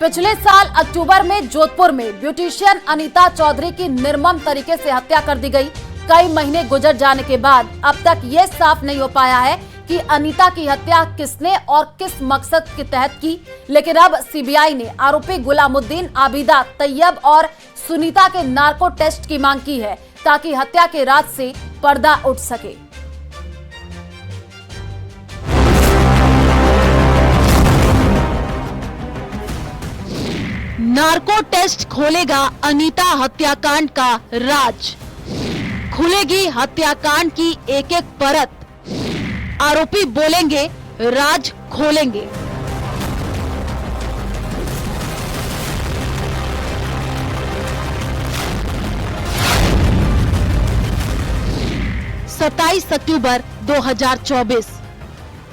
पिछले साल अक्टूबर में जोधपुर में ब्यूटिशियन अनीता चौधरी की निर्मम तरीके से हत्या कर दी गई। कई महीने गुजर जाने के बाद अब तक ये साफ नहीं हो पाया है कि अनीता की हत्या किसने और किस मकसद के तहत की, लेकिन अब सीबीआई ने आरोपी गुलामुद्दीन आबिदा, तैयब और सुनीता के नार्को टेस्ट की मांग की है ताकि हत्या के राज से पर्दा उठ सके। नार्को टेस्ट खोलेगा अनीता हत्याकांड का राज, खुलेगी हत्याकांड की एक एक परत, आरोपी बोलेंगे, राज खोलेंगे। सत्ताईस अक्टूबर 2024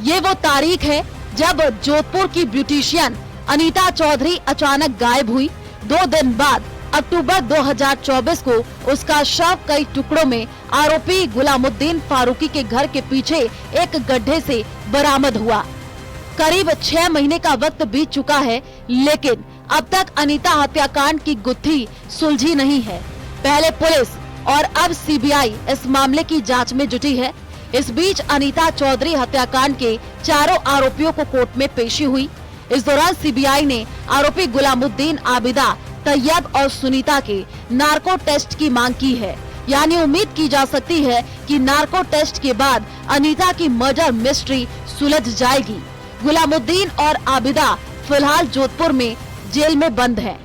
ये वो तारीख है जब जोधपुर की ब्यूटिशियन अनीता चौधरी अचानक गायब हुई। 2 दिन बाद अक्टूबर 2024 को उसका शव कई टुकड़ों में आरोपी गुलामुद्दीन फारूकी के घर के पीछे एक गड्ढे से बरामद हुआ। करीब 6 महीने का वक्त बीत चुका है, लेकिन अब तक अनीता हत्याकांड की गुत्थी सुलझी नहीं है। पहले पुलिस और अब सीबीआई इस मामले की जांच में जुटी है। इस बीच अनीता चौधरी हत्याकांड के चारों आरोपियों को कोर्ट में पेशी हुई। इस दौरान सीबीआई ने आरोपी गुलामुद्दीन आबिदा, तैयब और सुनीता के नार्को टेस्ट की मांग की है। यानी उम्मीद की जा सकती है कि नार्को टेस्ट के बाद अनीता की मर्डर मिस्ट्री सुलझ जाएगी। गुलामुद्दीन और आबिदा फिलहाल जोधपुर में जेल में बंद हैं।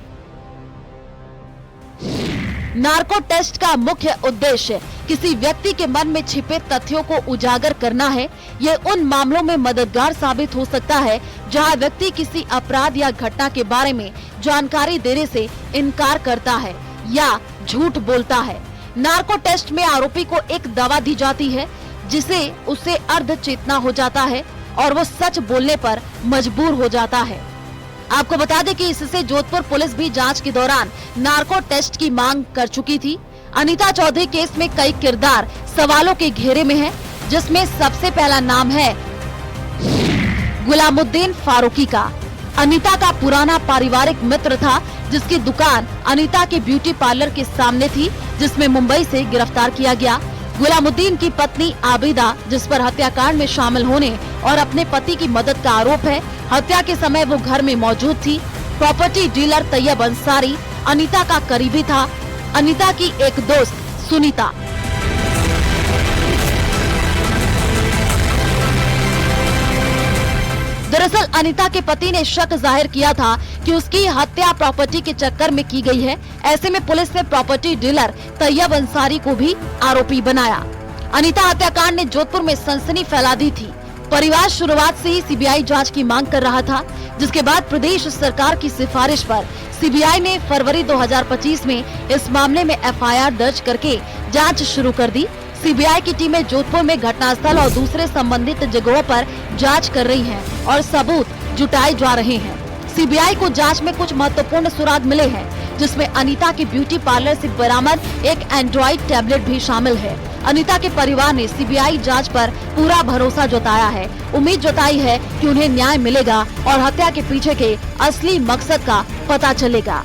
नार्को टेस्ट का मुख्य उद्देश्य किसी व्यक्ति के मन में छिपे तथ्यों को उजागर करना है। ये उन मामलों में मददगार साबित हो सकता है जहां व्यक्ति किसी अपराध या घटना के बारे में जानकारी देने से इनकार करता है या झूठ बोलता है। नार्को टेस्ट में आरोपी को एक दवा दी जाती है जिसे उसे अर्ध चेतना हो जाता है और वो सच बोलने पर मजबूर हो जाता है। आपको बता दें कि इससे जोधपुर पुलिस भी जांच के दौरान नार्को टेस्ट की मांग कर चुकी थी। अनीता चौधरी केस में कई किरदार सवालों के घेरे में हैं, जिसमें सबसे पहला नाम है गुलामुद्दीन फारूकी का। अनीता का पुराना पारिवारिक मित्र था, जिसकी दुकान अनीता के ब्यूटी पार्लर के सामने थी, जिसमें मुंबई से गिरफ्तार किया गया। गुलामुद्दीन की पत्नी आबिदा, जिस पर हत्याकांड में शामिल होने और अपने पति की मदद का आरोप है, हत्या के समय वो घर में मौजूद थी। प्रॉपर्टी डीलर तैयब अंसारी अनीता का करीबी था। अनीता की एक दोस्त सुनीता। दरअसल अनीता के पति ने शक जाहिर किया था कि उसकी हत्या प्रॉपर्टी के चक्कर में की गई है। ऐसे में पुलिस ने प्रॉपर्टी डीलर तैयब अंसारी को भी आरोपी बनाया। अनीता हत्याकांड ने जोधपुर में सनसनी फैला दी थी। परिवार शुरुआत से ही सीबीआई जांच की मांग कर रहा था, जिसके बाद प्रदेश सरकार की सिफारिश पर सीबीआई ने फरवरी 2025 में इस मामले में एफआईआर दर्ज करके जांच शुरू कर दी। सीबीआई की टीमें जोधपुर में घटनास्थल और दूसरे संबंधित जगहों पर जांच कर रही हैं और सबूत जुटाए जा रहे हैं। सीबीआई को जांच में कुछ महत्वपूर्ण सुराग मिले हैं, जिसमें अनीता के ब्यूटी पार्लर से बरामद एक एंड्रॉइड टैबलेट भी शामिल है। अनीता के परिवार ने सीबीआई जांच पर पूरा भरोसा जताया है। उम्मीद जताई है कि उन्हें न्याय मिलेगा और हत्या के पीछे के असली मकसद का पता चलेगा।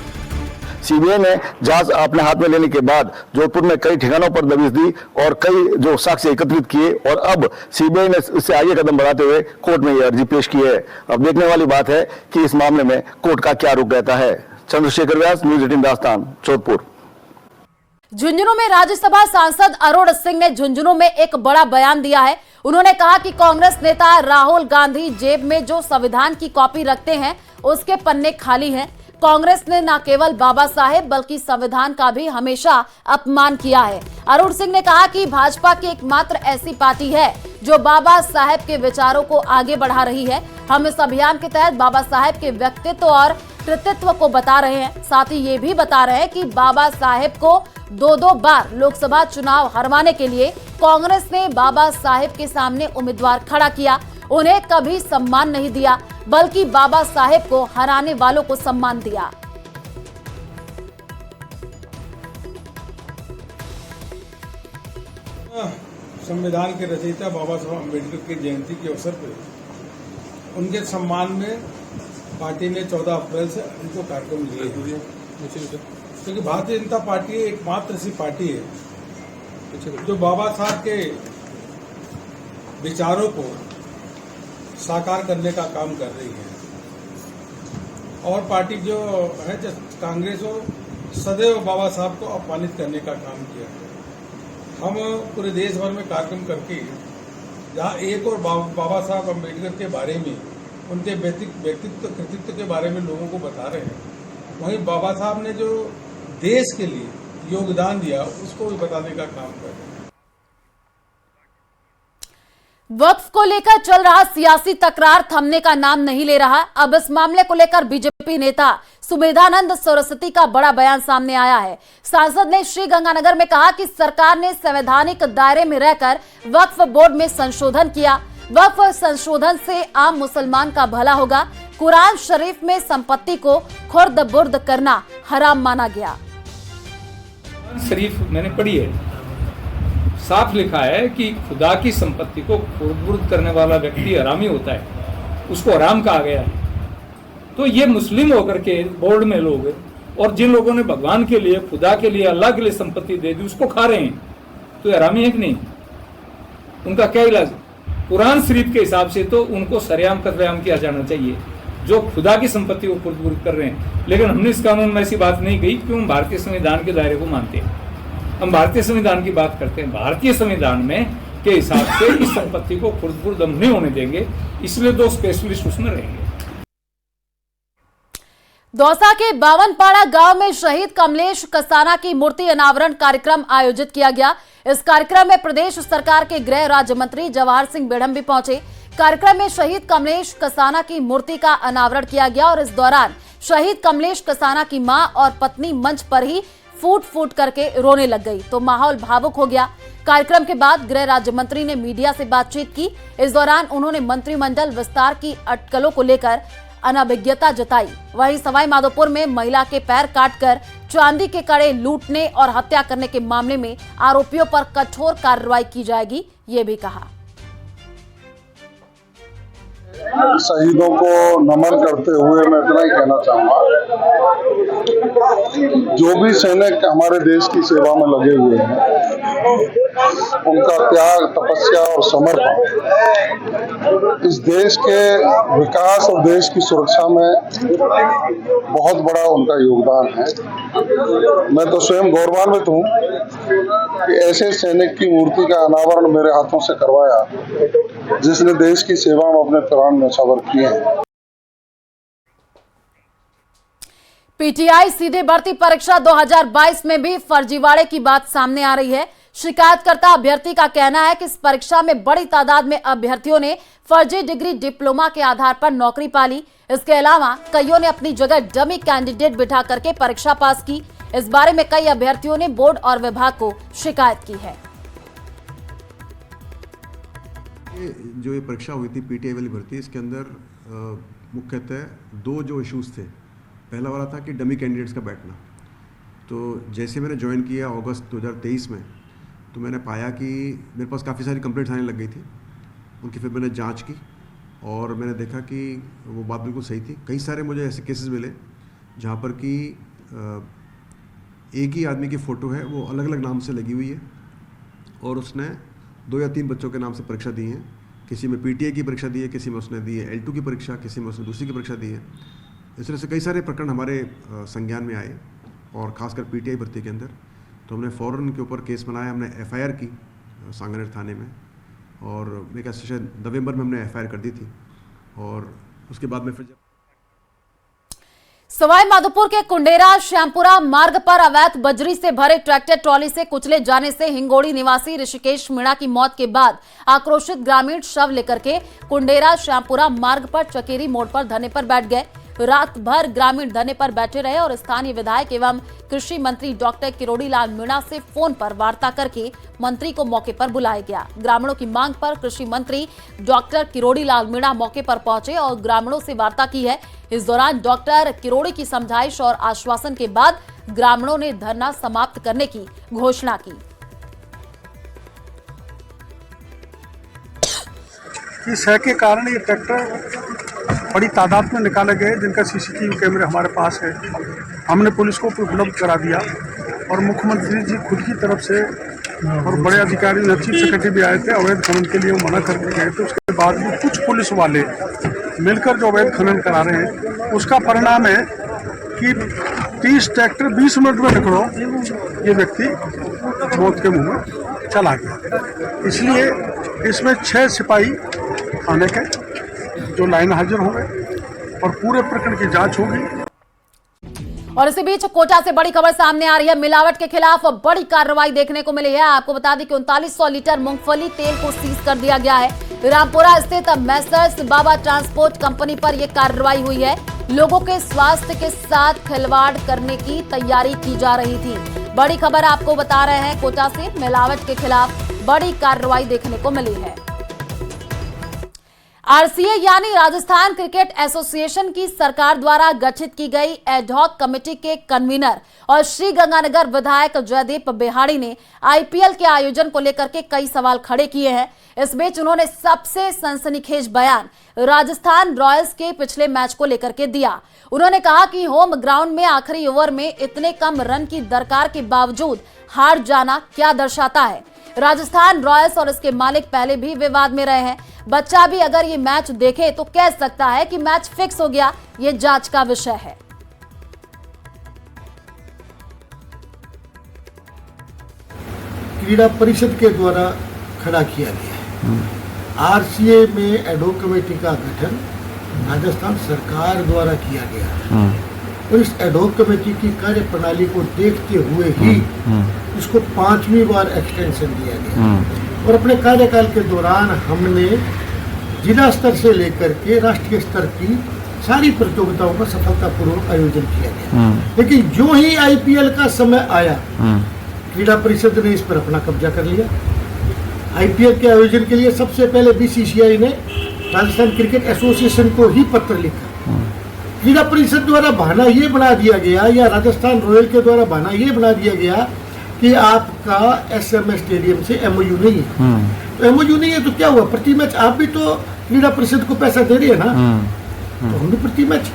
सीबीआई ने जांच अपने हाथ में लेने के बाद जोधपुर में कई ठिकानों पर दबिश दी और कई जो साक्ष्य एकत्रित किए और अब सीबीआई ने इससे आगे कदम बढ़ाते हुए कोर्ट में ये अर्जी पेश की है। अब देखने वाली बात है कि इस मामले में कोर्ट का क्या रुख रहता है। चंद्रशेखर व्यास, न्यूज़ 18 दास्तान, जोधपुर। झुंझुनू में राज्यसभा सांसद अरुण सिंह ने झुंझुनू में एक बड़ा बयान दिया है। उन्होंने कहा कि कांग्रेस नेता राहुल गांधी जेब में जो संविधान की कॉपी रखते हैं उसके पन्ने खाली हैं। कांग्रेस ने न केवल बाबा साहेब बल्कि संविधान का भी हमेशा अपमान किया है। अरुण सिंह ने कहा कि भाजपा की एकमात्र ऐसी पार्टी है जो बाबा साहेब के विचारों को आगे बढ़ा रही है। हम इस अभियान के तहत बाबा साहेब के व्यक्तित्व और कृतित्व को बता रहे हैं। साथ ही ये भी बता रहे हैं कि बाबा साहेब को 2 बार लोकसभा चुनाव हरवाने के लिए कांग्रेस ने बाबा साहेब के सामने उम्मीदवार खड़ा किया। उन्हें कभी सम्मान नहीं दिया, बल्कि बाबा साहेब को हराने वालों को सम्मान दिया। संविधान के रचयिता बाबा साहब अम्बेडकर की जयंती के अवसर पर उनके सम्मान में पार्टी ने 14 अप्रैल से उनको कार्यक्रम लिए हैं, क्योंकि भारतीय जनता पार्टी एकमात्र ऐसी पार्टी है जो बाबा साहब के विचारों को साकार करने का काम कर रही है। और पार्टी जो है कांग्रेस वो सदैव बाबा साहब को अपमानित करने का काम किया है। हम पूरे देश भर में कार्यक्रम करके जहाँ एक और बाबा साहब अम्बेडकर के बारे में, उनके व्यक्तित्व कृतित्व के बारे में लोगों को बता रहे हैं, वहीं बाबा साहब ने जो देश के लिए योगदान दिया उसको भी बताने का काम कर रहे हैं। वक्फ को लेकर चल रहा सियासी तकरार थमने का नाम नहीं ले रहा। अब इस मामले को लेकर बीजेपी नेता सुमेधानंद सरस्वती का बड़ा बयान सामने आया है। सांसद ने श्रीगंगानगर में कहा कि सरकार ने संवैधानिक दायरे में रहकर वक्फ बोर्ड में संशोधन किया। वक्फ संशोधन से आम मुसलमान का भला होगा। कुरान शरीफ में संपत्ति को खुर्द बुर्द करना हराम माना गया। शरीफ मैंने पढ़ी है, साफ लिखा है कि खुदा की संपत्ति को खुर्द करने वाला व्यक्ति हरामी होता है, उसको हराम कहा गया है। तो ये मुस्लिम होकर के बोर्ड में लोग और जिन लोगों ने भगवान के लिए, खुदा के लिए, अल्लाह के लिए संपत्ति दे दी उसको खा रहे हैं, तो हरामी है कि नहीं? उनका क्या इलाज? कुरान शरीफ के हिसाब से तो उनको सरेआम कत्लेआम किया जाना चाहिए जो खुदा की संपत्ति को खुर्द कर रहे हैं। लेकिन हमने इस कानून में ऐसी बात नहीं कही क्योंकि हम भारतीय संविधान के दायरे को मानते हैं। हम भारतीय संविधान की बात करते हैं। भारतीय संविधान में के हिसाब से इस संपत्ति को खुर्द हम नहीं होने देंगे, इसलिए 2 स्पेशलिस्ट उसमें रहेंगे। दौसा के बावनपाड़ा गांव में शहीद कमलेश कसाना की मूर्ति अनावरण कार्यक्रम आयोजित किया गया। इस कार्यक्रम में प्रदेश सरकार के गृह राज्य मंत्री जवाहर सिंह बेढ़म भी पहुंचे। कार्यक्रम में शहीद कमलेश कसाना की मूर्ति का अनावरण किया गया और इस दौरान शहीद कमलेश कसाना की मां और पत्नी मंच पर ही फूट फूट करके रोने लग गई तो माहौल भावुक हो गया। कार्यक्रम के बाद गृह राज्य मंत्री ने मीडिया से बातचीत की। इस दौरान उन्होंने मंत्रिमंडल विस्तार की अटकलों को लेकर अनभिज्ञता जताई। वहीं सवाई माधोपुर में महिला के पैर काटकर चांदी के कड़े लूटने और हत्या करने के मामले में आरोपियों पर कठोर कार्रवाई की जाएगी, ये भी कहा। शहीदों को नमन करते हुए मैं इतना ही कहना चाहूंगा, जो भी सैनिक हमारे देश की सेवा में लगे हुए हैं, उनका त्याग, तपस्या और समर्पण इस देश के विकास और देश की सुरक्षा में बहुत बड़ा उनका योगदान है। मैं तो स्वयं गौरवान्वित हूँ कि ऐसे सैनिक की मूर्ति का अनावरण मेरे हाथों से करवाया जिसने देश की सेवा में अपने प्राण न्यौछावर किए हैं। पीटीआई सीधे भर्ती परीक्षा 2022 में भी फर्जीवाड़े की बात सामने आ रही है। शिकायतकर्ता अभ्यर्थी का कहना है कि इस परीक्षा में बड़ी तादाद में अभ्यर्थियों ने फर्जी डिग्री डिप्लोमा के आधार पर नौकरी पा ली। इसके अलावा कईयों ने अपनी जगह डमी कैंडिडेट बिठा करके परीक्षा पास की। इस बारे में कई अभ्यर्थियों ने बोर्ड और विभाग को शिकायत की है। जो ये परीक्षा हुई थी पीटीआई वाली भर्ती, इसके अंदर मुख्यतः 2 जो इश्यूज थे। पहला वाला था कि डमी कैंडिडेट्स का बैठना। तो जैसे मैंने ज्वाइन किया अगस्त 2023 में, तो मैंने पाया कि मेरे पास काफ़ी सारी कंप्लेंट्स आने लग गई थी। उनकी फिर मैंने जांच की और मैंने देखा कि वो बात बिल्कुल सही थी। कई सारे मुझे ऐसे केसेस मिले जहाँ पर कि एक ही आदमी की फ़ोटो है, वो अलग अलग नाम से लगी हुई है और उसने 2 या 3 बच्चों के नाम से परीक्षा दी है। किसी में पीटीआई की परीक्षा दी है, किसी में उसने दी है L2 की परीक्षा, किसी में उसने दूसरी की परीक्षा दी है। इस तरह से कई सारे प्रकरण हमारे संज्ञान में आए और ख़ासकर पीटीआई भर्ती के अंदर। तो हमने फ़ौरन के ऊपर केस बनाया। हमने एफआईआर की सांगानेर थाने में और मेरे ख्याल से शायद नवंबर में हमने एफआईआर कर दी थी। और उसके बाद में फिर सवाई माधोपुर के कुंडेरा श्यामपुरा मार्ग पर अवैध बजरी से भरे ट्रैक्टर ट्रॉली से कुचले जाने से हिंगोड़ी निवासी ऋषिकेश मीणा की मौत के बाद आक्रोशित ग्रामीण शव लेकर के कुंडेरा श्यामपुरा मार्ग पर चकेरी मोड़ पर धरने पर बैठ गए। रात भर ग्रामीण धरने पर बैठे रहे और स्थानीय विधायक एवं कृषि मंत्री डॉक्टर किरोड़ी लाल मीणा से फोन पर वार्ता करके मंत्री को मौके पर बुलाया गया। ग्रामीणों की मांग पर कृषि मंत्री डॉक्टर किरोड़ी लाल मीणा मौके पर पहुंचे और ग्रामीणों से वार्ता की है। इस दौरान डॉक्टर किरोड़ी की समझाइश और आश्वासन के बाद ग्रामीणों ने धरना समाप्त करने की घोषणा की। किस है के कारण ये ट्रैक्टर बड़ी तादाद में निकाले गए, जिनका सीसीटीवी कैमरे हमारे पास है। हमने पुलिस को उपलब्ध करा दिया और मुख्यमंत्री जी खुद की तरफ से और बड़े अधिकारी, चीफ सेक्रेटरी भी आए थे। अवैध खनन के लिए वो मना करके गए थे। उसके बाद भी कुछ पुलिस वाले मिलकर जो अवैध खनन करा रहे हैं, उसका परिणाम है कि 30 ट्रैक्टर 20 मिनट में निकलो, ये व्यक्ति मौत के मुंह में चला गया। इसलिए इसमें 6 सिपाही थाने के जो लाइन हाजिर हो गए और पूरे प्रकरण की जांच होगी। और इसी बीच कोटा से बड़ी खबर सामने आ रही है। मिलावट के खिलाफ बड़ी कार्रवाई देखने को मिली है। आपको बता दें कि 3900 लीटर मूंगफली तेल को सीज कर दिया गया है। रामपुरा स्थित मैसर्स बाबा ट्रांसपोर्ट कंपनी पर यह कार्रवाई हुई है। लोगों के स्वास्थ्य के साथ खिलवाड़ करने की तैयारी की जा रही थी। बड़ी खबर आपको बता रहे हैं, कोटा से मिलावट के खिलाफ बड़ी कार्रवाई देखने को मिली है। आरसीए यानी राजस्थान क्रिकेट एसोसिएशन की सरकार द्वारा गठित की गई एडहॉक कमेटी के कन्वीनर और श्रीगंगानगर विधायक जयदीप बिहाड़ी ने आईपीएल के आयोजन को लेकर के कई सवाल खड़े किए हैं। इस बीच उन्होंने सबसे सनसनीखेज बयान राजस्थान रॉयल्स के पिछले मैच को लेकर के दिया। उन्होंने कहा कि होम ग्राउंड में आखिरी ओवर में इतने कम रन की दरकार के बावजूद हार जाना क्या दर्शाता है। राजस्थान रॉयल्स और इसके मालिक पहले भी विवाद में रहे हैं। बच्चा भी अगर ये मैच देखे तो कह सकता है कि मैच फिक्स हो गया। ये जांच का विषय है। क्रीड़ा परिषद के द्वारा खड़ा किया गया है। आरसीए में एडहॉक कमेटी का गठन राजस्थान सरकार द्वारा किया गया और इस एडहॉक कमेटी की कार्य प्रणाली को देखते हुए ही इसको 5वीं बार एक्सटेंशन दिया गया और अपने कार्यकाल के दौरान हमने जिला स्तर से लेकर के राष्ट्रीय स्तर की सारी प्रतियोगिताओं का सफलतापूर्वक आयोजन किया गया। लेकिन जो ही आईपीएल का समय आया, क्रीड़ा परिषद ने इस पर अपना कब्जा कर लिया। आईपीएल के आयोजन के लिए सबसे पहले बीसीसीआई ने राजस्थान क्रिकेट एसोसिएशन को ही पत्र लिखा। क्रीड़ा परिषद द्वारा बहाना ये बना दिया गया, या राजस्थान रॉयल के द्वारा बहाना ये बना दिया गया कि आपका एसएमएस स्टेडियम से एमओयू नहीं है। तो एमओयू नहीं है तो क्या हुआ? प्रति मैच आप भी तो क्रीड़ा परिषद को पैसा दे रही है ना, तो हम भी प्रति मैच।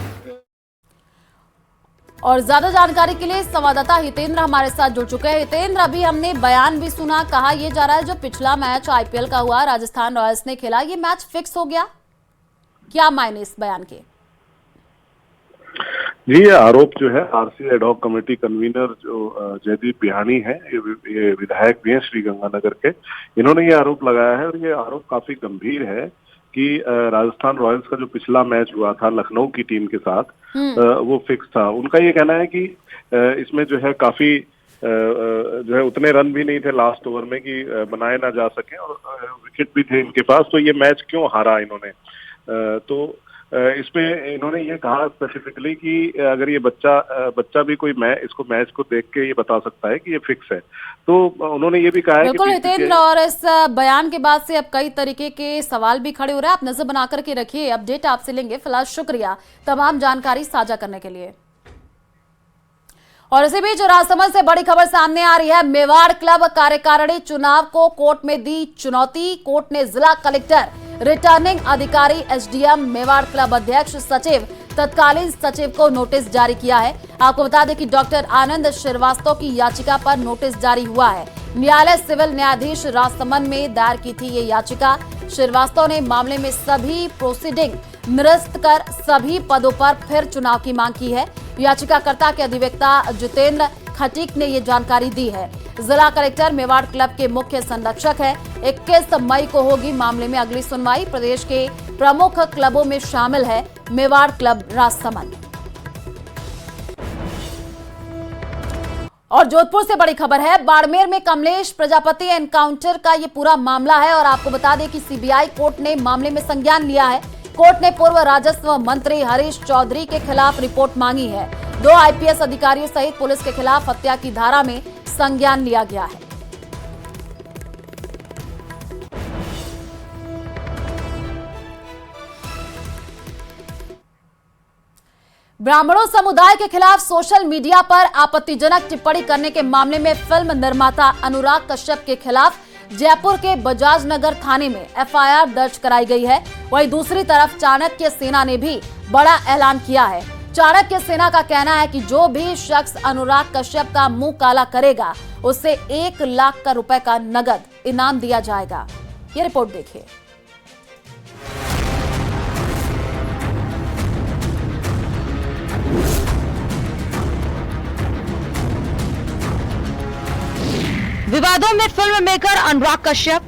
और ज्यादा जानकारी के लिए संवाददाता हितेंद्र हमारे साथ जुड़ चुके हैं। हितेंद्र, अभी हमने बयान भी सुना, कहा यह जा रहा है जो पिछला मैच आईपीएल का हुआ, राजस्थान रॉयल्स ने खेला, ये मैच फिक्स हो गया। क्या मायने इस बयान के? जी, ये आरोप जो है आरसीए एडहॉक कमेटी कन्वीनर जो जयदीप बिहाड़ी हैं, ये विधायक भी हैं श्रीगंगानगर के, इन्होंने ये आरोप लगाया है और ये आरोप काफी गंभीर है कि राजस्थान रॉयल्स का जो पिछला मैच हुआ था लखनऊ की टीम के साथ, वो फिक्स था। उनका ये कहना है कि इसमें जो है काफी जो है उतने रन भी नहीं थे लास्ट ओवर में कि बनाए ना जा सके और विकेट भी थे इनके पास, तो ये मैच क्यों हारा इन्होंने। तो इसमें इन्होंने ये कहा स्पेसिफिकली कि अगर ये बच्चा भी कोई इसको मैच को देख के ये बता सकता है कि ये फिक्स है। तो उन्होंने ये भी कहा है बिल्कुल हितेंद्र, और इस बयान के बाद से अब कई तरीके के सवाल भी खड़े हो रहे हैं। आप नजर बना करके रखिए, अपडेट आपसे लेंगे। फिलहाल शुक्रिया तमाम जानकारी साझा करने के लिए। और इसी बीच राजसमंद से बड़ी खबर सामने आ रही है। मेवाड़ क्लब कार्यकारिणी चुनाव को कोर्ट में दी चुनौती। कोर्ट ने जिला कलेक्टर, रिटर्निंग अधिकारी, एसडीएम, मेवाड़ क्लब अध्यक्ष, सचिव, तत्कालीन सचिव को नोटिस जारी किया है। आपको बता दें कि डॉक्टर आनंद श्रीवास्तव की याचिका पर नोटिस जारी हुआ है। न्यायालय सिविल न्यायाधीश राजसमंद में दायर की थी ये याचिका। श्रीवास्तव ने मामले में सभी प्रोसीडिंग निरस्त कर सभी पदों पर फिर चुनाव की मांग की है। याचिकाकर्ता के अधिवक्ता जितेंद्र खटीक ने ये जानकारी दी है। जिला कलेक्टर मेवाड़ क्लब के मुख्य संरक्षक है। 21 मई को होगी मामले में अगली सुनवाई। प्रदेश के प्रमुख क्लबों में शामिल है मेवाड़ क्लब राजसमंद। और जोधपुर से बड़ी खबर है। बाड़मेर में कमलेश प्रजापति एनकाउंटर का ये पूरा मामला है और आपको बता दें कि सीबीआई कोर्ट ने मामले में संज्ञान लिया है। कोर्ट ने पूर्व राजस्व मंत्री हरीश चौधरी के खिलाफ रिपोर्ट मांगी है। 2 आईपीएस अधिकारियों सहित पुलिस के खिलाफ हत्या की धारा में संज्ञान लिया गया है। ब्राह्मणों समुदाय के खिलाफ सोशल मीडिया पर आपत्तिजनक टिप्पणी करने के मामले में फिल्म निर्माता अनुराग कश्यप के खिलाफ जयपुर के बजाज नगर थाने में एफआईआर दर्ज कराई गई है। वहीं दूसरी तरफ चाणक्य सेना ने भी बड़ा ऐलान किया है। चाणक्य सेना का कहना है कि जो भी शख्स अनुराग कश्यप का मुंह काला करेगा उसे 1 लाख रुपए का नगद इनाम दिया जाएगा। ये रिपोर्ट देखिए। विवादों में फिल्म मेकर अनुराग कश्यप,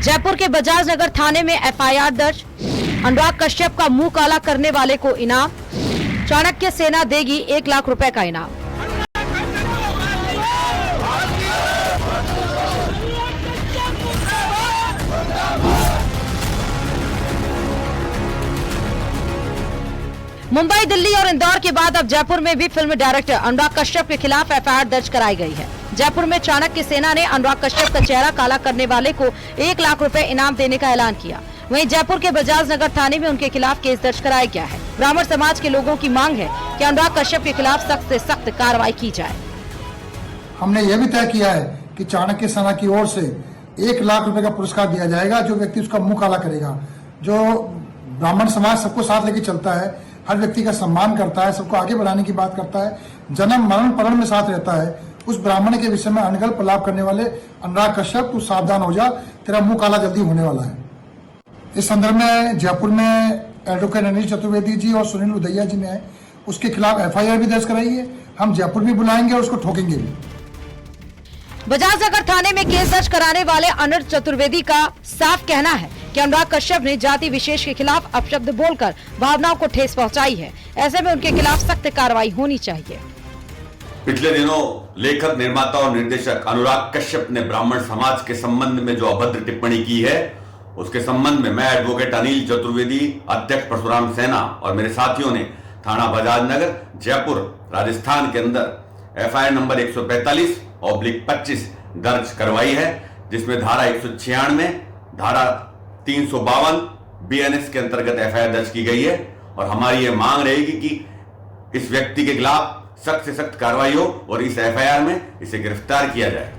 जयपुर के बजाज नगर थाने में एफआईआर दर्ज, अनुराग कश्यप का मुंह काला करने वाले को इनाम, चाणक्य सेना देगी 1 लाख रुपए का इनाम। मुंबई, दिल्ली और इंदौर के बाद अब जयपुर में भी फिल्म डायरेक्टर अनुराग कश्यप के खिलाफ एफआईआर दर्ज कराई गई है। जयपुर में चाणक्य सेना ने अनुराग कश्यप का चेहरा काला करने वाले को 1 लाख रुपए इनाम देने का ऐलान किया। वहीं जयपुर के बजाज नगर थाने में उनके खिलाफ केस दर्ज कराया गया है। ब्राह्मण समाज के लोगों की मांग है कि अनुराग कश्यप के खिलाफ सख्त से सख्त कार्रवाई की जाए। हमने ये भी तय किया है कि चाणक्य सेना की ओर से 1 लाख रुपए का पुरस्कार दिया जाएगा जो व्यक्ति उसका मुंह काला करेगा। जो ब्राह्मण समाज सबको साथ लेके चलता है, हर व्यक्ति का सम्मान करता है, सबको आगे बढ़ाने की बात करता है, जन्म मरण परण में साथ रहता है, उस ब्राह्मण के विषय में अनगल प्रलाप करने वाले अनुराग कश्यप तू सावधान हो जा, तेरा मुंह काला जल्दी होने वाला है। इस संदर्भ में जयपुर में एडवोकेट अनिल चतुर्वेदी जी और सुनील उदैया जी ने उसके खिलाफ एफआईआर भी दर्ज कराई है। हम जयपुर भी बुलाएंगे और उसको ठोकेंगे भी। बजाज नगर थाने में केस दर्ज कराने वाले अनिल चतुर्वेदी का साफ कहना है कि अनुराग कश्यप ने जाति विशेष के खिलाफ अपशब्द बोलकर भावनाओं को ठेस पहुंचाई है। ऐसे में उनके खिलाफ सख्त कार्रवाई होनी चाहिए। पिछले दिनों लेखक, निर्माता और निर्देशक अनुराग कश्यप ने ब्राह्मण समाज के संबंध में जो अभद्र टिप्पणी की है, उसके संबंध में मैं एडवोकेट अनिल चतुर्वेदी, अध्यक्ष परशुराम सेना और मेरे साथियों ने थाना बजाज नगर, जयपुर, राजस्थान के अंदर एफआईआर नंबर 145/25 दर्ज करवाई है, जिसमें धारा 196, धारा 352 बीएनएस के अंतर्गत एफआईआर दर्ज की गई है। और हमारी ये मांग रहेगी कि इस व्यक्ति के खिलाफ सख्त से सख्त कार्रवाई हो और इस एफआईआर में इसे गिरफ्तार किया जाए।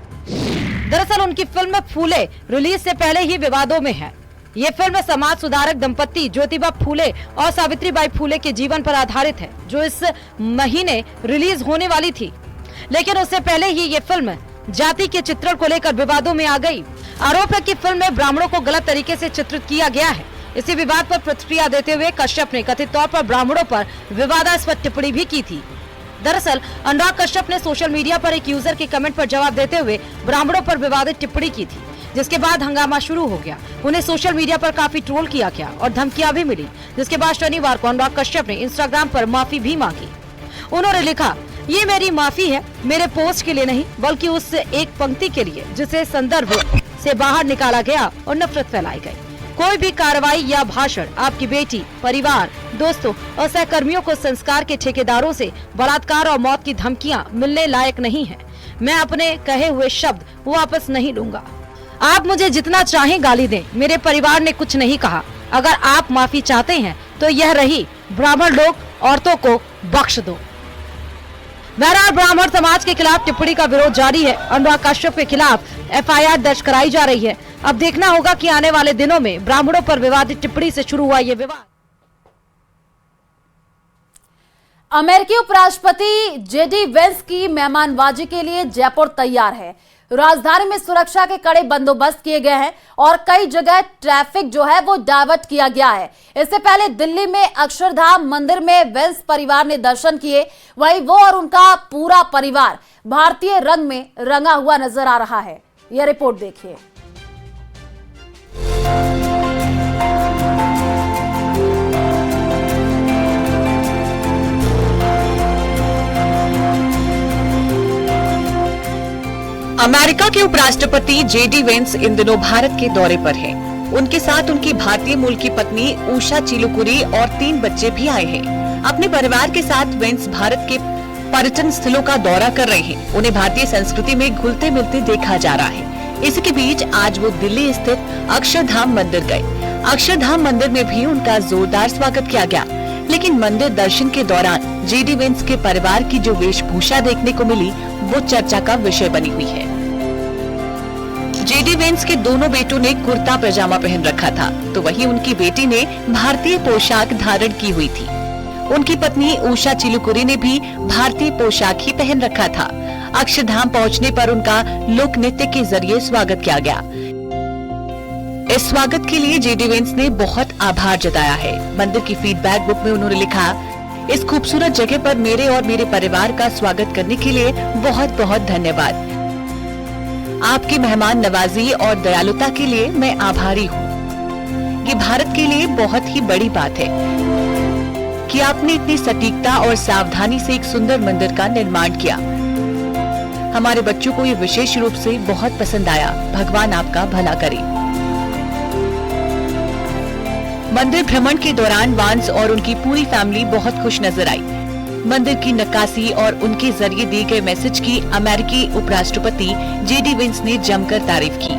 दरअसल उनकी फिल्म फूले रिलीज से पहले ही विवादों में है। ये फिल्म समाज सुधारक दंपति ज्योतिबा फूले और सावित्रीबाई फूले के जीवन पर आधारित है, जो इस महीने रिलीज होने वाली थी। लेकिन उससे पहले ही ये फिल्म जाति के चित्रण को लेकर विवादों में आ गई। आरोप है कि फिल्म में ब्राह्मणों को गलत तरीके से चित्रित किया गया है। इसी विवाद पर प्रतिक्रिया देते हुए कश्यप ने कथित तौर पर ब्राह्मणों पर विवादास्पद टिप्पणी भी की थी। दरअसल अनुराग कश्यप ने सोशल मीडिया पर एक यूजर के कमेंट पर जवाब देते हुए ब्राह्मणों पर विवादित टिप्पणी की थी, जिसके बाद हंगामा शुरू हो गया। उन्हें सोशल मीडिया पर काफी ट्रोल किया गया और धमकियां भी मिली, जिसके बाद शनिवार को अनुराग कश्यप ने इंस्टाग्राम पर माफी भी मांगी। उन्होंने लिखा, ये मेरी माफी है, मेरे पोस्ट के लिए नहीं बल्कि उस एक पंक्ति के लिए जिसे संदर्भ से बाहर निकाला गया और नफरत फैलाई गई। कोई भी कार्रवाई या भाषण आपकी बेटी, परिवार, दोस्तों और सहकर्मियों को संस्कार के ठेकेदारों से बलात्कार और मौत की धमकियां मिलने लायक नहीं है। मैं अपने कहे हुए शब्द वापस नहीं लूंगा। आप मुझे जितना चाहें गाली दें, मेरे परिवार ने कुछ नहीं कहा। अगर आप माफी चाहते हैं तो यह रही, ब्राह्मण लोग औरतों को बख्श दो। बहरहाल ब्राह्मण समाज के खिलाफ टिप्पणी का विरोध जारी है। अनुराग कश्यप के खिलाफ एफआईआर दर्ज कराई जा रही है। अब देखना होगा कि आने वाले दिनों में ब्राह्मणों पर विवादित टिप्पणी से शुरू हुआ ये विवाद। अमेरिकी उपराष्ट्रपति जेडी वेंस की मेहमानबाजी के लिए जयपुर तैयार है। राजधानी में सुरक्षा के कड़े बंदोबस्त किए गए हैं और कई जगह ट्रैफिक जो है वो डाइवर्ट किया गया है। इससे पहले दिल्ली में अक्षरधाम मंदिर में वेंस परिवार ने दर्शन किए। वहीं वो और उनका पूरा परिवार भारतीय रंग में रंगा हुआ नजर आ रहा है। यह रिपोर्ट देखिए। अमेरिका के उपराष्ट्रपति जेडी वेंस इन दिनों भारत के दौरे पर हैं। उनके साथ उनकी भारतीय मूल की पत्नी उषा चिलुकुरी और 3 बच्चे भी आए हैं। अपने परिवार के साथ वेंस भारत के पर्यटन स्थलों का दौरा कर रहे हैं। उन्हें भारतीय संस्कृति में घुलते मिलते देखा जा रहा है। इसके बीच आज वो दिल्ली स्थित अक्षरधाम मंदिर गए। अक्षरधाम मंदिर में भी उनका जोरदार स्वागत किया गया। लेकिन मंदिर दर्शन के दौरान जेडी वेंस के परिवार की जो वेशभूषा देखने को मिली, वो चर्चा का विषय बनी हुई है। जेडी वेंस के दोनों बेटों ने कुर्ता पैजामा पहन रखा था, तो वहीं उनकी बेटी ने भारतीय पोशाक धारण की हुई थी। उनकी पत्नी उषा चिलुकुरी ने भी भारतीय पोशाक ही पहन रखा था। अक्षरधाम पहुंचने पर उनका लोक नृत्य के जरिए स्वागत किया गया। इस स्वागत के लिए जेडी वेंस ने बहुत आभार जताया है। मंदिर की फीडबैक बुक में उन्होंने लिखा, इस खूबसूरत जगह पर मेरे और मेरे परिवार का स्वागत करने के लिए बहुत बहुत धन्यवाद। आपकी मेहमान नवाजी और दयालुता के लिए मैं आभारी हूँ। ये भारत के लिए बहुत ही बड़ी बात है कि आपने इतनी सटीकता और सावधानी से एक सुंदर मंदिर का निर्माण किया। हमारे बच्चों को ये विशेष रूप से बहुत पसंद आया। भगवान आपका भला करे। मंदिर भ्रमण के दौरान वांस और उनकी पूरी फैमिली बहुत खुश नजर आई। मंदिर की नक्काशी और उनके जरिए दिए गए मैसेज की अमेरिकी उपराष्ट्रपति जेडी वेंस ने जमकर तारीफ की।